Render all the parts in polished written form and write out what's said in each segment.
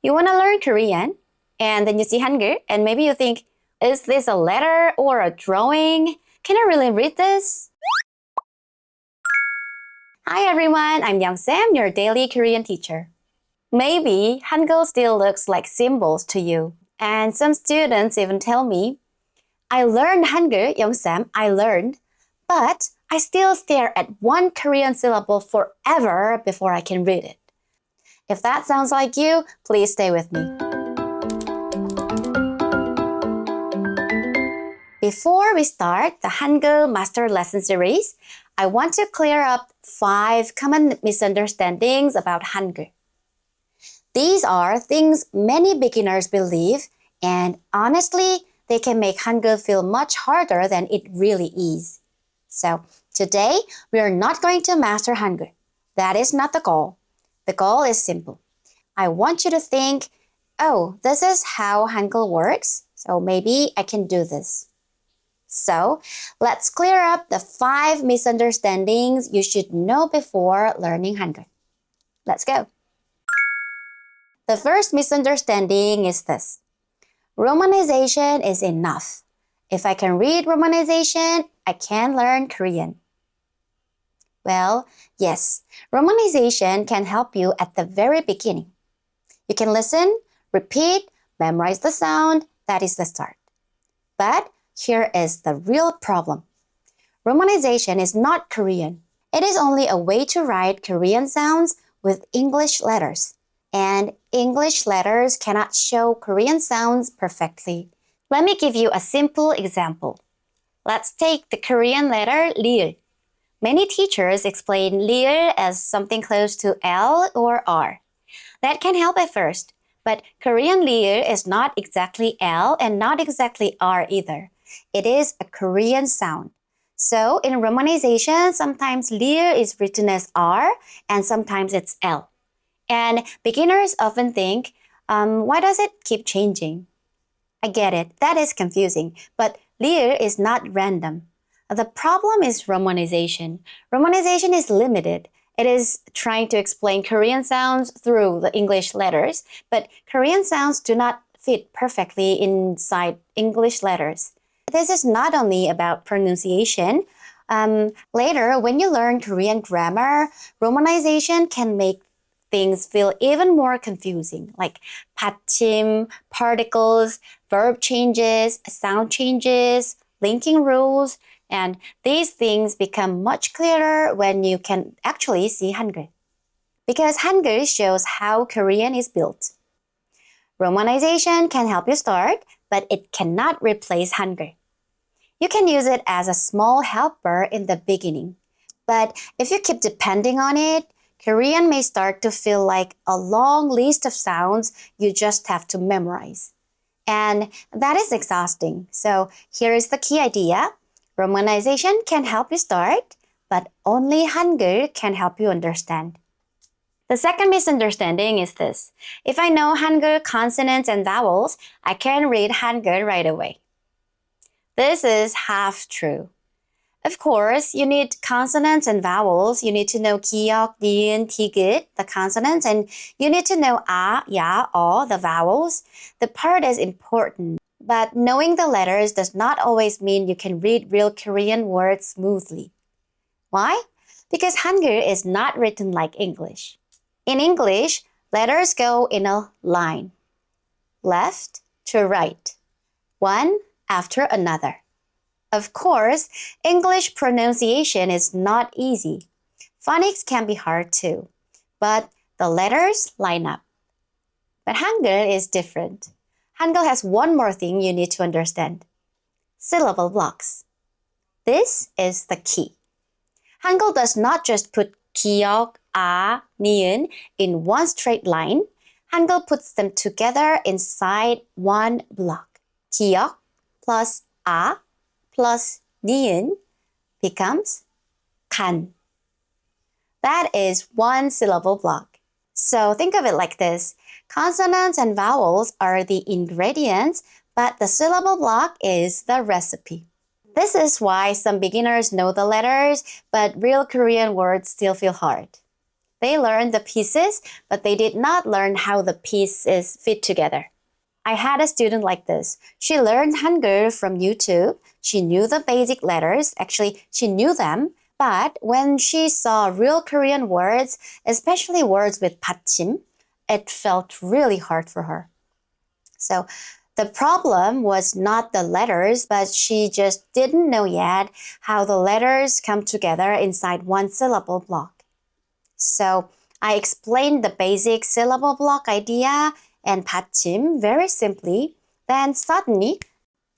You want to learn Korean, and then you see Hangul, and maybe you think, is this a letter or a drawing? Can I really read this? Hi everyone, I'm Young Sam, your daily Korean teacher. Maybe Hangul still looks like symbols to you, and some students even tell me, I learned Hangul, Young Sam, I learned, but I still stare at one Korean syllable forever before I can read it. If that sounds like you, please stay with me. Before we start the Hangul Master Lesson series, I want to clear up 5 common misunderstandings about Hangul. These are things many beginners believe, and honestly, they can make Hangul feel much harder than it really is. So, today, we are not going to master Hangul. That is not the goal. The goal is simple. I want you to think, oh, this is how Hangul works, so maybe I can do this. So, let's clear up the 5 misunderstandings you should know before learning Hangul. Let's go. The first misunderstanding is this. Romanization is enough. If I can read Romanization, I can learn Korean. Well, yes, Romanization can help you at the very beginning. You can listen, repeat, memorize the sound. That is the start. But here is the real problem. Romanization is not Korean. It is only a way to write Korean sounds with English letters. And English letters cannot show Korean sounds perfectly. Let me give you a simple example. Let's take the Korean letter 리을. Many teachers explain 리을 as something close to L or R. That can help at first, but Korean 리을 is not exactly L and not exactly R either. It is a Korean sound. So in romanization, sometimes 리을 is written as R and sometimes it's L. And beginners often think, why does it keep changing? I get it, that is confusing, but 리을 is not random. The problem is romanization. Romanization is limited. It is trying to explain Korean sounds through the English letters, but Korean sounds do not fit perfectly inside English letters. This is not only about pronunciation. Later, when you learn Korean grammar, romanization can make things feel even more confusing, like 받침, particles, verb changes, sound changes, linking rules, and these things become much clearer when you can actually see Hangul. Because Hangul shows how Korean is built. Romanization can help you start, but it cannot replace Hangul. You can use it as a small helper in the beginning. But if you keep depending on it, Korean may start to feel like a long list of sounds you just have to memorize. And that is exhausting. So here is the key idea. Romanization can help you start, but only Hangul can help you understand. The second misunderstanding is this. If I know Hangul consonants and vowels, I can read Hangul right away. This is half true. Of course, you need consonants and vowels. You need to know 기역, 니은, 디귿, the consonants, and you need to know 아, 야, 어, the vowels. The part is important, but knowing the letters does not always mean you can read real Korean words smoothly. Why? Because Hangul is not written like English. In English, letters go in a line, left to right, one after another. Of course, English pronunciation is not easy. Phonics can be hard too, but the letters line up. But Hangul is different. Hangul has one more thing you need to understand. Syllable blocks. This is the key. Hangul does not just put 기역, 아, 니은 in one straight line. Hangul puts them together inside one block. 기역 plus 아 plus 니은 becomes 간. That is one syllable block. So think of it like this. Consonants and vowels are the ingredients, but the syllable block is the recipe. This is why some beginners know the letters, but real Korean words still feel hard. They learned the pieces, but they did not learn how the pieces fit together. I had a student like this. She learned Hangul from YouTube. She knew the basic letters. Actually, she knew them. But when she saw real Korean words, especially words with 받침, it felt really hard for her. So the problem was not the letters, but she just didn't know yet how the letters come together inside one syllable block. So I explained the basic syllable block idea and 받침 very simply. Then suddenly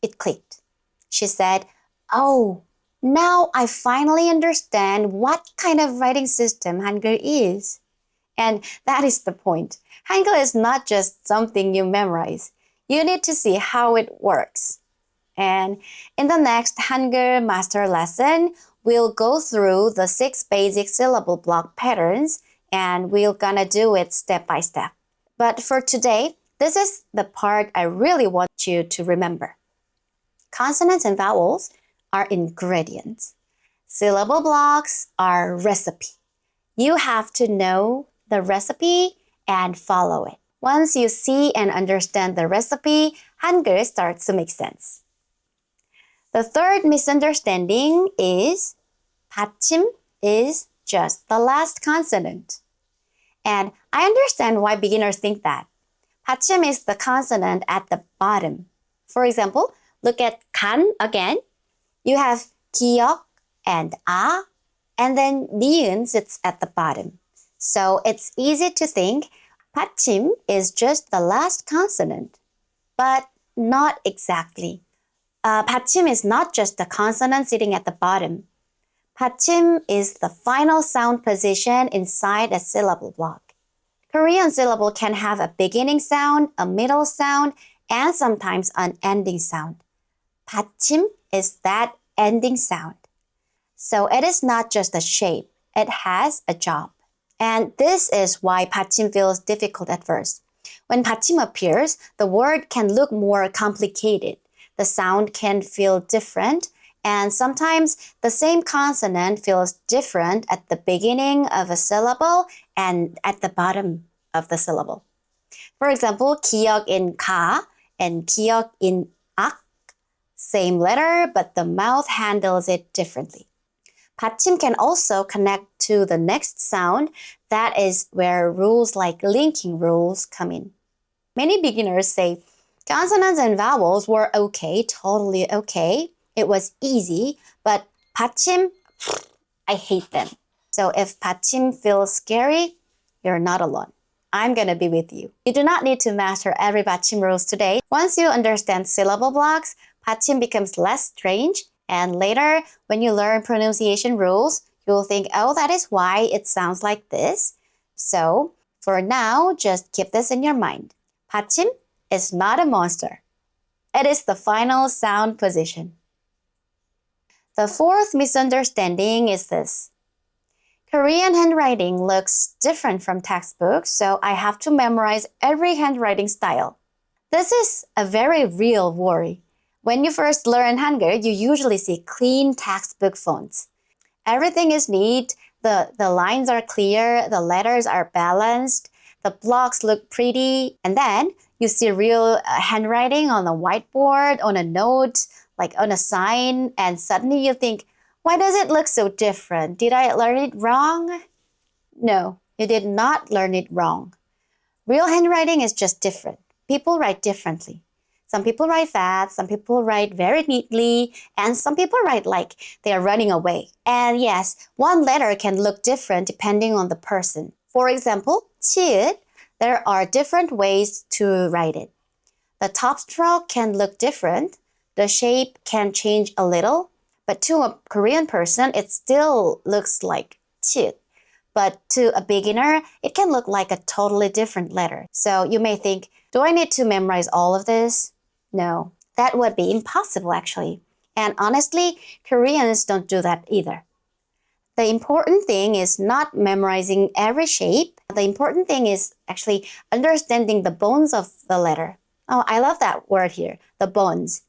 it clicked. She said, "Oh, now I finally understand what kind of writing system Hangul is." And that is the point. Hangul is not just something you memorize. You need to see how it works. And in the next Hangul master lesson, we'll go through the 6 basic syllable block patterns and we're gonna do it step by step. But for today, this is the part I really want you to remember. Consonants and vowels are ingredients. Syllable blocks are recipe. You have to know the recipe and follow it. Once you see and understand the recipe, Hangul starts to make sense. The third misunderstanding is 받침 is just the last consonant. And I understand why beginners think that. 받침 is the consonant at the bottom. For example, look at 간 again. You have 기역 and 아, and then 니은 sits at the bottom. So it's easy to think 받침 is just the last consonant, but not exactly. 받침 is not just the consonant sitting at the bottom. 받침 is the final sound position inside a syllable block. Korean syllable can have a beginning sound, a middle sound, and sometimes an ending sound. 받침 is that ending sound. So it is not just a shape, it has a job. And this is why 받침 feels difficult at first. When 받침 appears, the word can look more complicated. The sound can feel different, and sometimes the same consonant feels different at the beginning of a syllable and at the bottom of the syllable. For example, 기역 in 가 and 기역 in 악, same letter, but the mouth handles it differently. 받침 can also connect to the next sound. That is where rules like linking rules come in. Many beginners say, consonants and vowels were okay, totally okay. It was easy, but 받침, I hate them. So if 받침 feels scary, you're not alone. I'm gonna be with you. You do not need to master every 받침 rules today. Once you understand syllable blocks, 받침 becomes less strange. And later, when you learn pronunciation rules, you'll think, oh, that is why it sounds like this. So for now, just keep this in your mind. 받침 is not a monster. It is the final sound position. The fourth misunderstanding is this. Korean handwriting looks different from textbooks, so I have to memorize every handwriting style. This is a very real worry. When you first learn Hangul, you usually see clean textbook fonts. Everything is neat, the lines are clear, the letters are balanced, the blocks look pretty, and then you see real handwriting on a whiteboard, on a note, like on a sign, and suddenly you think, why does it look so different? Did I learn it wrong? No, you did not learn it wrong. Real handwriting is just different. People write differently. Some people write fast, some people write very neatly, and some people write like they are running away. And yes, one letter can look different depending on the person. For example, 치읓, there are different ways to write it. The top stroke can look different. The shape can change a little, but to a Korean person, it still looks like 치읓. But to a beginner, it can look like a totally different letter. So you may think, do I need to memorize all of this? No, that would be impossible actually. And honestly, Koreans don't do that either. The important thing is not memorizing every shape. The important thing is actually understanding the bones of the letter. Oh, I love that word here, the bones.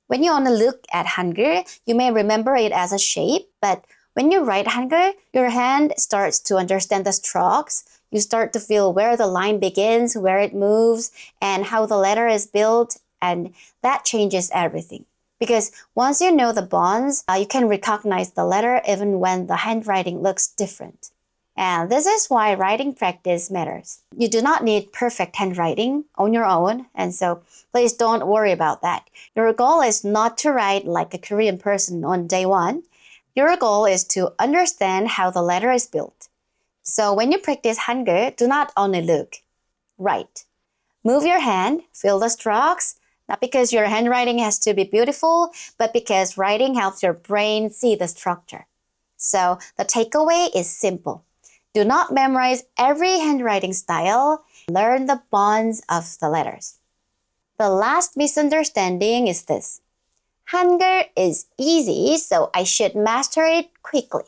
When you want to look at Hangul, you may remember it as a shape, but When you write Hangul, your hand starts to understand the strokes. You start to feel where the line begins, where it moves, and how the letter is built, and that changes everything. Because once you know the bonds, you can recognize the letter even when the handwriting looks different. And this is why writing practice matters. You do not need perfect handwriting on your own, and so please don't worry about that. Your goal is not to write like a Korean person on day one. Your goal is to understand how the letter is built. So when you practice Hangul, do not only look, write. Move your hand, feel the strokes, not because your handwriting has to be beautiful, but because writing helps your brain see the structure. So the takeaway is simple. Do not memorize every handwriting style. Learn the bonds of the letters. The last misunderstanding is this. Hangul is easy, so I should master it quickly.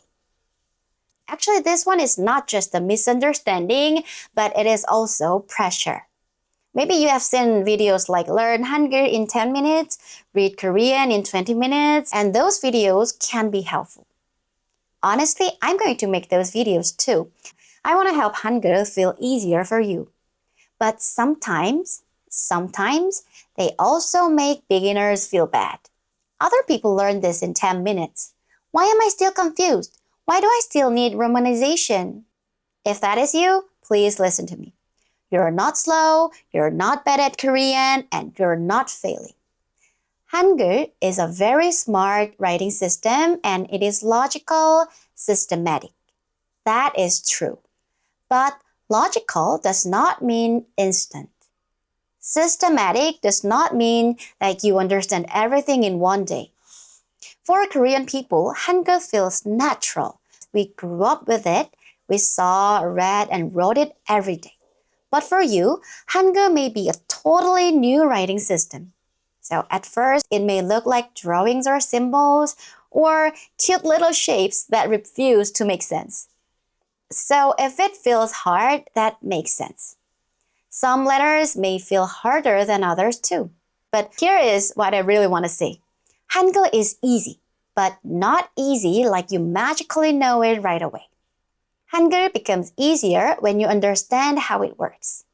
Actually, this one is not just a misunderstanding, but it is also pressure. Maybe you have seen videos like learn Hangul in 10 minutes, read Korean in 20 minutes, and those videos can be helpful. Honestly, I'm going to make those videos too. I want to help Hangul feel easier for you. But sometimes, they also make beginners feel bad. Other people learn this in 10 minutes. Why am I still confused? Why do I still need romanization? If that is you, please listen to me. You're not slow, you're not bad at Korean, and you're not failing. Hangul is a very smart writing system and it is logical, systematic. That is true. But logical does not mean instant. Systematic does not mean that you understand everything in one day. For Korean people, Hangul feels natural. We grew up with it. We saw, read, and wrote it every day. But for you, Hangul may be a totally new writing system. So at first, it may look like drawings or symbols or cute little shapes that refuse to make sense. So if it feels hard, that makes sense. Some letters may feel harder than others too. But here is what I really want to say. Hangul is easy, but not easy like you magically know it right away. Hangul becomes easier when you understand how it works.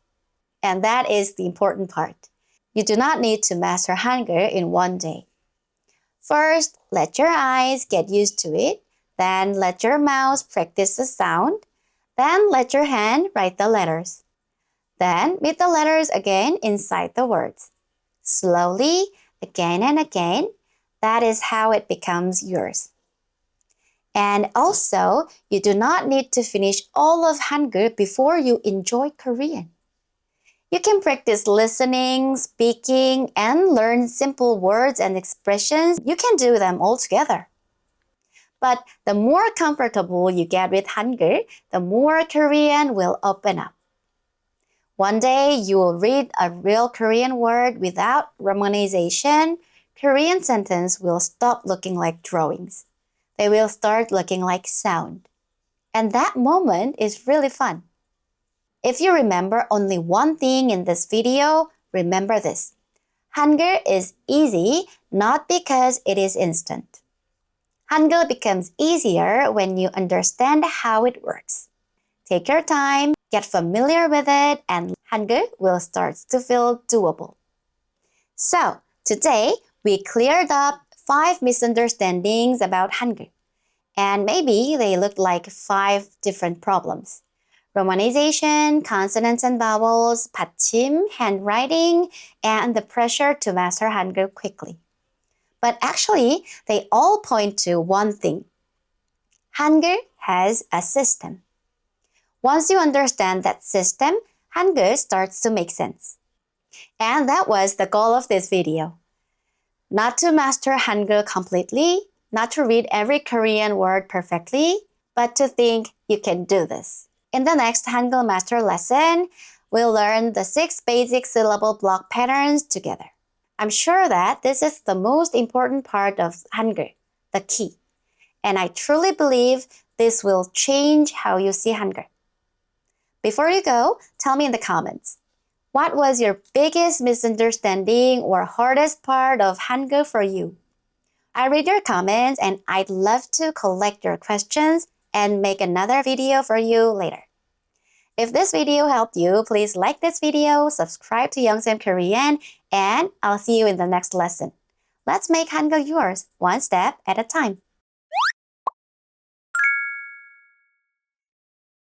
And that is the important part. You do not need to master Hangul in one day. First, let your eyes get used to it. Then let your mouth practice the sound. Then let your hand write the letters. Then meet the letters again inside the words. Slowly, again and again. That is how it becomes yours. And also, you do not need to finish all of Hangul before you enjoy Korean. You can practice listening, speaking, and learn simple words and expressions. You can do them all together. But the more comfortable you get with Hangul, the more Korean will open up. One day, you will read a real Korean word without romanization. Korean sentence will stop looking like drawings. They will start looking like sound. And that moment is really fun. If you remember only one thing in this video, remember this. Hangul is easy not because it is instant. Hangul becomes easier when you understand how it works. Take your time, get familiar with it, and Hangul will start to feel doable. So, today we cleared up 5 misunderstandings about Hangul. And maybe they look like 5 different problems. Romanization, consonants and vowels, 받침, handwriting, and the pressure to master Hangul quickly. But actually, they all point to one thing. Hangul has a system. Once you understand that system, Hangul starts to make sense. And that was the goal of this video. Not to master Hangul completely, not to read every Korean word perfectly, but to think you can do this. In the next Hangul Master lesson, we'll learn the 6 basic syllable block patterns together. I'm sure that this is the most important part of Hangul, the key. And I truly believe this will change how you see Hangul. Before you go, tell me in the comments, what was your biggest misunderstanding or hardest part of Hangul for you? I read your comments and I'd love to collect your questions and make another video for you later. If this video helped you, please like this video, subscribe to Youngsam Korean, and I'll see you in the next lesson. Let's make Hangul yours, one step at a time.